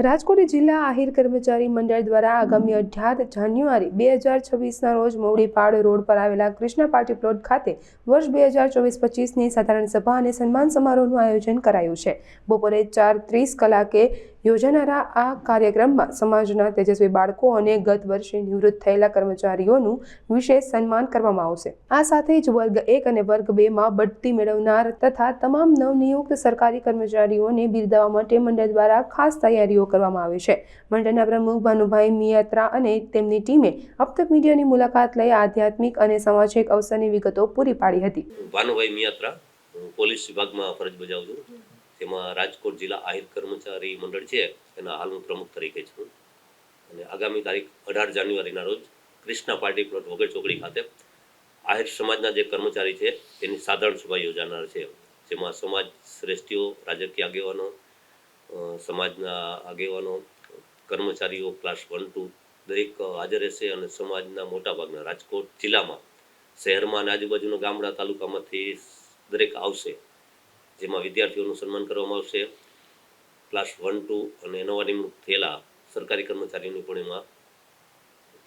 રાજકોટ જિલ્લા આહિર કર્મચારી મંડળ દ્વારા આગામી 18 જાન્યુઆરી 2026ના રોજ મોવડીપાડ રોડ પર આવેલા કૃષ્ણા પાર્ટી પ્લોટ ખાતે વર્ષ 2024-25ની સાધારણ સભા અને સન્માન સમારોહનું આયોજન કરાયું છે। બપોરે 4:30 કલાકે યોજાનારા આ કાર્યક્રમમાં સમાજના તેજસ્વી બાળકો અને ગત વર્ષે નિવૃત્ત થયેલા કર્મચારીઓનું વિશેષ સન્માન કરવામાં આવશે। આ સાથે જ વર્ગ 1 અને વર્ગ 2માં બઢતી મેળવનાર તથા તમામ નવનિયુક્ત સરકારી કર્મચારીઓને બિરદાવવા માટે મંડળ દ્વારા ખાસ તૈયારીઓ કરવામાં આવી છે। મંડળના પ્રમુખ ભાનુભાઈ મિયાત્રા અને તેમની ટીમે અબતક મીડિયાની મુલાકાત લઈ આધ્યાત્મિક અને સામાજિક અવસરની વિગતો પૂરી પાડી હતી। ભાનુભાઈ મિયાત્રા પોલીસ વિભાગમાં ફરજ બજાવું છું, તેમાં રાજકોટ જિલ્લા આહિર કર્મચારી મંડળ છે એના હાલ હું પ્રમુખ તરીકે છું અને આગામી તારીખ 18 જાન્યુઆરીના રોજ કૃષ્ણા પાર્ટી પ્લોટ વગર ચોકડી ખાતે આહિર સમાજના જે કર્મચારી છે તેની સાધારણ સભા યોજાનાર છે, જેમાં સમાજ શ્રેષ્ઠીઓ, રાજકીય આગેવાનો, સમાજના આગેવાનો, કર્મચારીઓ ક્લાસ 1-2 દરેક હાજર રહેશે અને સમાજના મોટાભાગના રાજકોટ જિલ્લામાં શહેરમાં અને આજુબાજુના ગામડા તાલુકામાંથી દરેક આવશે, જેમાં વિદ્યાર્થીઓનું સન્માન કરવામાં આવશે। ક્લાસ 1-2 અને નવા નિમણૂક થયેલા સરકારી કર્મચારીઓની પણ એમાં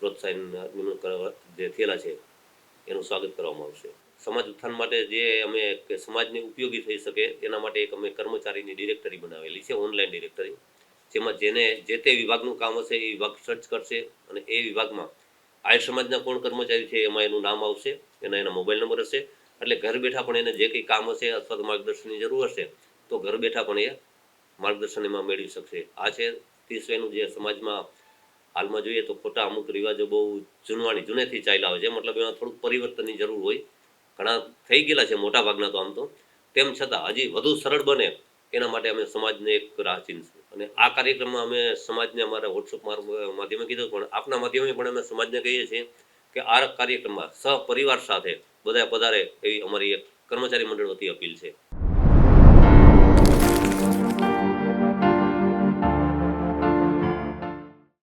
પ્રોત્સાહન નિમણૂક કરવા જે થયેલા છે એનું સ્વાગત કરવામાં આવશે। સમાજ ઉત્થાન માટે જે અમે સમાજને ઉપયોગી થઈ શકે એના માટે એક અમે કર્મચારીની ડિરેક્ટરી બનાવેલી છે, ઓનલાઈન ડિરેક્ટરી, જેમાં જેને જે તે વિભાગનું કામ હશે એ વિભાગ સર્ચ કરશે અને એ વિભાગમાં આહિર સમાજના કોણ કર્મચારી છે એમાં એનું નામ આવશે, એના મોબાઈલ નંબર હશે, એટલે ઘર બેઠા પણ એને જે કંઈ કામ હશે અથવા તો માર્ગદર્શનની જરૂર હશે તો ઘર બેઠા પણ એ માર્ગદર્શન એમાં મેળવી શકશે। આ છે 30 જે સમાજમાં હાલમાં જોઈએ તો ખોટા અમુક રિવાજો બહુ જૂનેથી ચાલ્યા હોય છે, મતલબ એમાં થોડુંક પરિવર્તનની જરૂર હોય, ઘણા થઈ ગયેલા છે મોટા ભાગના તો આમ તો, તેમ છતાં હજી વધુ સરળ બને એના માટે અમે સમાજને એક રાહ ચીંધશું અને આ કાર્યક્રમમાં અમે સમાજને અમારા વોટ્સઅપ માધ્યમે કીધું, પણ આપના માધ્યમે પણ અમે સમાજને કહીએ છીએ કે આ કાર્યક્રમમાં સહપરિવાર સાથે બધા પધારે એવી અમારી એક કર્મચારી મંડળ વતી અપીલ છે।